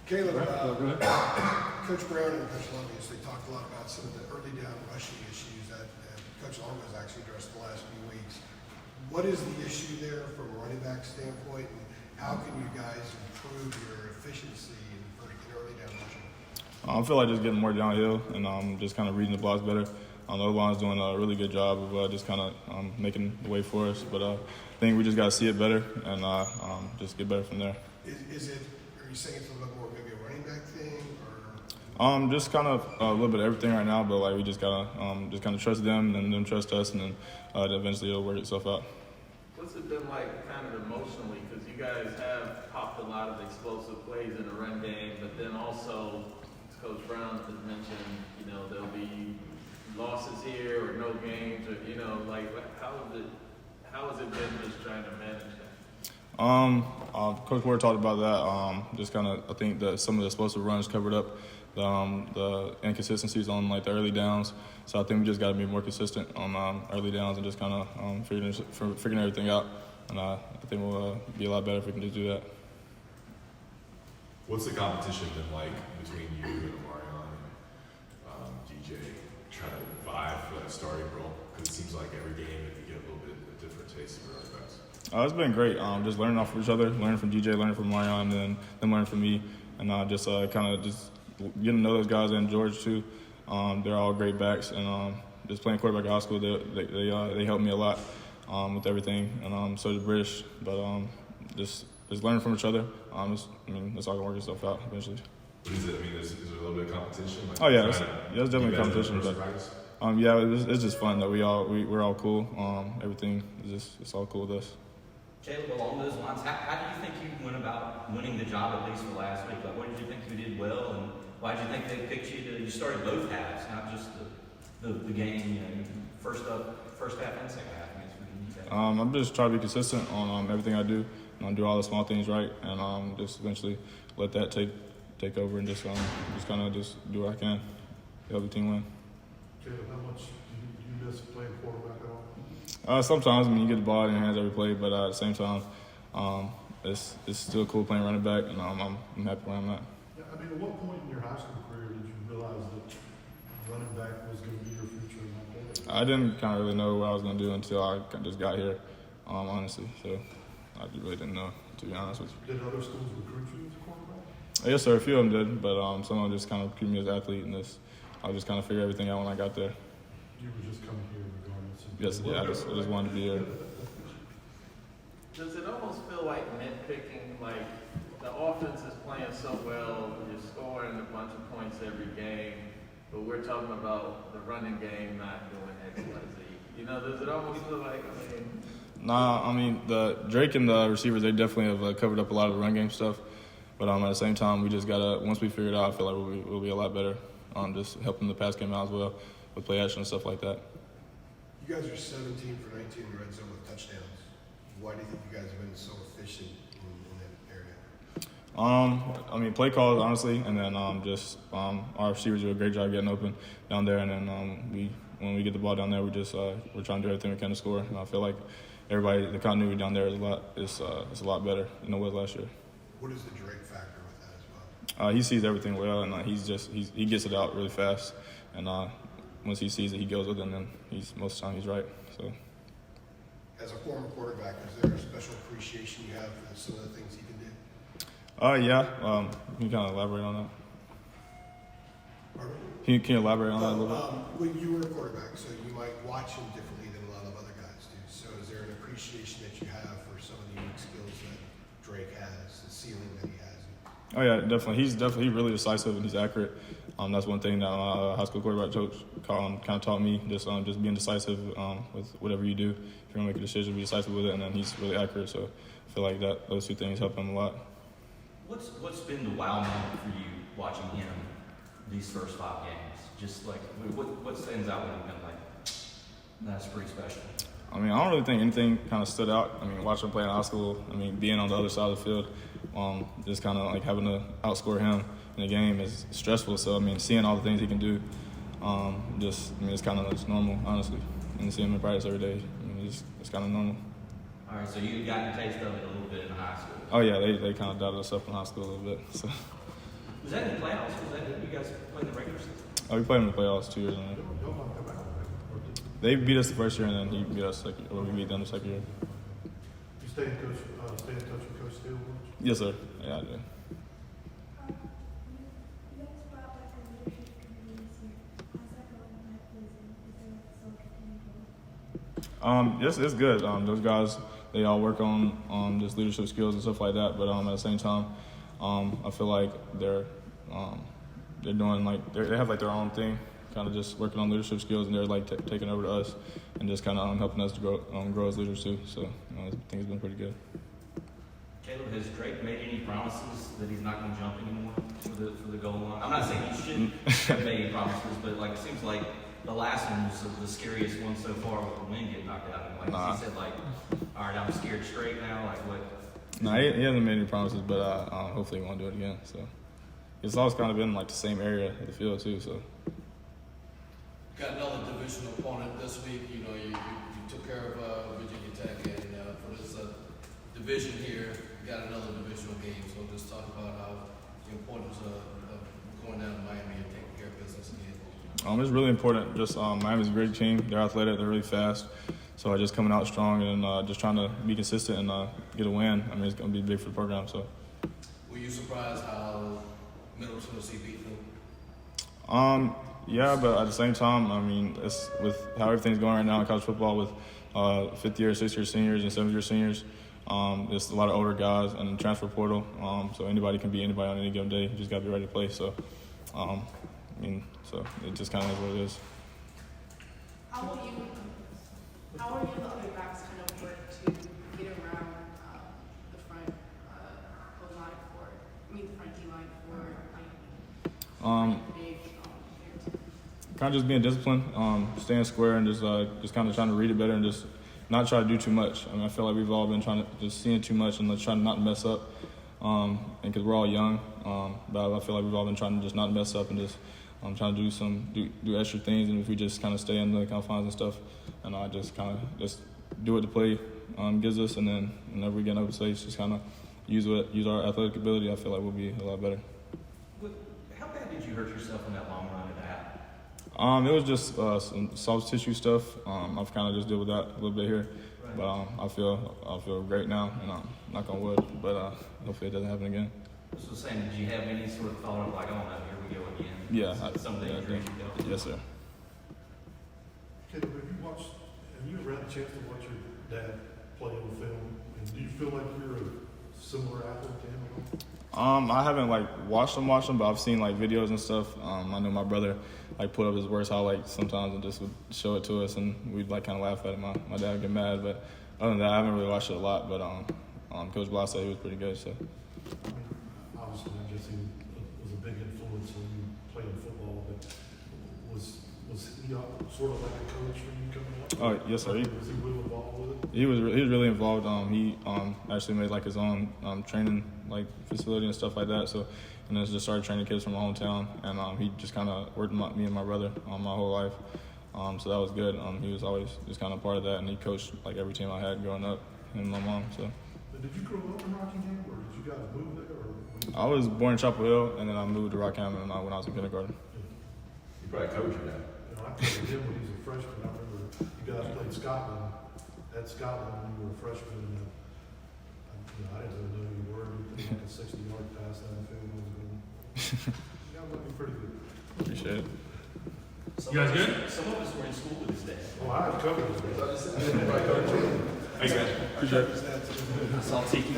Caleb, Coach Brown and Coach Lovius, they talked a lot about some of the early down rushing issues that Coach Long has actually addressed the last few weeks. What is the issue there from a running back standpoint, and how can you guys improve your efficiency in early down rushing? I feel like just getting more downhill and just kind of reading the blocks better. The O-line's doing a really good job of just kind of making the way for us. But I think we just got to see it better and just get better from there. Are you saying it's a little bit more maybe a running back thing, or? Just kind of a little bit of everything right now. But like we just gotta just kind of trust them and them trust us, and then eventually it'll work itself out. What's it been like kind of emotionally? Because you guys have popped a lot of explosive plays in the run game, but then also, as Coach Brown has mentioned, there'll be losses here or no games, or how has it been just trying to manage that? Coach Ward talked about that. Just kind of, I think that some of the explosive runs covered up the inconsistencies on like the early downs. So I think we just got to be more consistent on early downs and just kind of figuring everything out. And I think we'll be a lot better if we can just do that. What's the competition been like between you and Omarion and DJ trying to vie for that starting role? Because it seems like every game you get a little bit of a different taste of running backs. It's been great. Just learning off of each other, learning from DJ, learning from Omarion, and then them learning from me, and just kind of just getting to know those guys and George too. They're all great backs, and just playing quarterback at high school, they helped me a lot with everything, and so did British. But just learning from each other. It's all gonna work itself out eventually. What is it? Is there a little bit of competition? Oh yeah, there's definitely competition. But it's just fun that we're all cool. Everything is it's all cool with us. Caleb, along those lines, how do you think you went about winning the job, at least for last week? Like, what did you think you did well, and why did you think they picked you to? You started both halves, not just the game. First half and second half. I'm just trying to be consistent on everything I do, and do all the small things right, and just eventually let that take over, and just kind of just do what I can to help the team win. Caleb, how much do you miss playing quarterback at all? Sometimes you get the ball in your hands every play, but at the same time, it's still cool playing running back, and I'm happy where I'm at. Yeah, at what point in your high school career did you realize that running back was going to be your future in that day? I didn't kind of really know what I was going to do until I just got here, honestly. So I really didn't know, to be honest with you. Did other schools recruit you as a quarterback? Yes, sir. A few of them did, but some of them just kind of recruited me as an athlete, and I just kind of figured everything out when I got there. You were just coming here regardless. Yes, yeah. I just wanted to be here. Does it almost feel like nitpicking? Like the offense is playing so well, you're scoring a bunch of points every game, but we're talking about the running game not doing X, Y, Z. Does it almost feel like? The Drake and the receivers, they definitely have covered up a lot of the run game stuff. But at the same time, we just gotta, once we figure it out, I feel like we'll be a lot better on just helping the pass game out as well with play action and stuff like that. You guys are 17 for 19 in red zone with touchdowns. Why do you think you guys have been so efficient in that area? Play calls, honestly, and then our receivers do a great job getting open down there, and then when we get the ball down there, we're trying to do everything we can to score. And I feel like the continuity down there is a lot better than it was last year. What is the Drake factor with that as well? He sees everything well, and he gets it out really fast, and once he sees it, he goes with it, and then most of the time he's right. So. As a former quarterback, is there a special appreciation you have for some of the things he can do? Yeah. Can you kind of elaborate on that? Pardon? Can you elaborate on that a little bit? When you were a quarterback, so you might watch him differently than a lot of other guys do. So is there an appreciation that you have for some of the unique skills that Drake has, the ceiling that he has? Oh yeah, definitely. He's really decisive and he's accurate. That's one thing that high school quarterback coach kind of taught me, just being decisive with whatever you do. If you're gonna make a decision, be decisive with it, and then he's really accurate. So I feel like those two things help him a lot. What's been the wow moment for you watching him these first 5 games? Just like what stands out when you've been like, that's pretty special? I don't really think anything kind of stood out. Watching him play in high school, being on the other side of the field, just kind of like having to outscore him in the game is stressful. So, seeing all the things he can do, it's kind of normal, honestly. And seeing him in practice every day, it's kind of normal. All right, so you got a taste of it a little bit in high school. Oh, yeah, they kind of doubted us up in high school a little bit. So. Was that in the playoffs? Was that you guys playing the regular season? We played in the playoffs 2 years in a row. Y'all might come out, right? Or did They beat us the first year, and then he beat us or we beat them the second year. you stay in touch with Coach Steele? Yes, sir. Yeah, I did. You guys brought back a leadership committee this year. How's that going in that season? Is there like still continuing? Yes, it's good. Those guys, they all work on just leadership skills and stuff like that. But at the same time, I feel like they're doing like they have like their own thing, kind of just working on leadership skills, and they're like taking over to us and just kind of helping us to grow as leaders too. So I think it's been pretty good. Caleb, has Drake made any promises that he's not going to jump anymore for the goal line? I'm not saying he shouldn't have made any promises, but like it seems like the last one was the scariest one so far with the wind getting knocked out. And like he said, like, all right, I'm scared straight now. Like what? No, he hasn't made any promises, but hopefully he won't do it again. So it's always kind of been like the same area of the field too. So Got another divisional opponent this week. You know, you took care of Virginia Tech, and for this division here, you got another divisional game. So just talk about how the importance of going down to Miami and taking care of business again. it's really important. Just Miami's a great team. They're athletic. They're really fast. So just coming out strong and just trying to be consistent and get a win. I mean, it's going to be big for the program. So. Were you surprised how Middle Tennessee beat them? Yeah, but at the same time, I mean, it's with how everything's going right now in college football with 5th year, 6th year seniors and 7th year seniors, there's a lot of older guys and the transfer portal. So anybody can be anybody on any given day. You just got to be ready to play. So, so it just kind of is what it is. How will you and the other backs kind of work to get around the front line the front D line for big Kind of just being disciplined, staying square, and just kind of trying to read it better and just not try to do too much. I mean, I feel like we've all been trying to just seeing too much and trying to not mess up, and because we're all young, but I feel like we've all been trying to just not mess up and just trying to do extra things. And if we just kind of stay in the confines and stuff, and I just kind of just do what the play gives us, and then whenever we get in open space, just kind of use our athletic ability, I feel like we'll be a lot better. How bad did you hurt yourself in that long run at that? It was just some soft tissue stuff. I've kind of just dealt with that a little bit here, Right. but I feel great now, and knock on wood. But hopefully it doesn't happen again. So saying, did you have any sort of thought of like, oh no, here we go again? Yeah, Some of the injuries you dealt with? Yes, sir. Caleb, have you ever had a chance to watch your dad play on the film? And do you feel like you're a similar athlete to him at all? I haven't watched him, but I've seen videos and stuff. I know my brother put up his worst highlights sometimes and just would show it to us, and we'd kind of laugh at it. My dad would get mad, but other than that, I haven't really watched it a lot. But Coach Blas said he was pretty good. So. I mean, obviously, I guess he was a big influence when you played football, but was he sort of like a coach for you coming up? Oh, yes, sir. Was he really involved with it? He was really involved. He actually made his own training facility and stuff like that. So, and then just started training kids from my hometown, and he just kind of worked me and my brother my whole life. So that was good. He was always just kind of part of that, and he coached every team I had growing up, and my mom. So. But did you grow up in Rockingham, or did you guys move there? Or I was born in Chapel Hill, and then I moved to Rockham when I was in kindergarten. You probably coach your dad. I played with him when he was a freshman. I remember you guys played Scotland at Scotland when you were a freshman. And, I didn't really know who you were. You threw a 60-yard pass down the field. You guys looked pretty good. Appreciate it. You guys good? Some of us were in school with his dad. Oh, I have covered this. Thanks, man. Appreciate it. I saw Tiki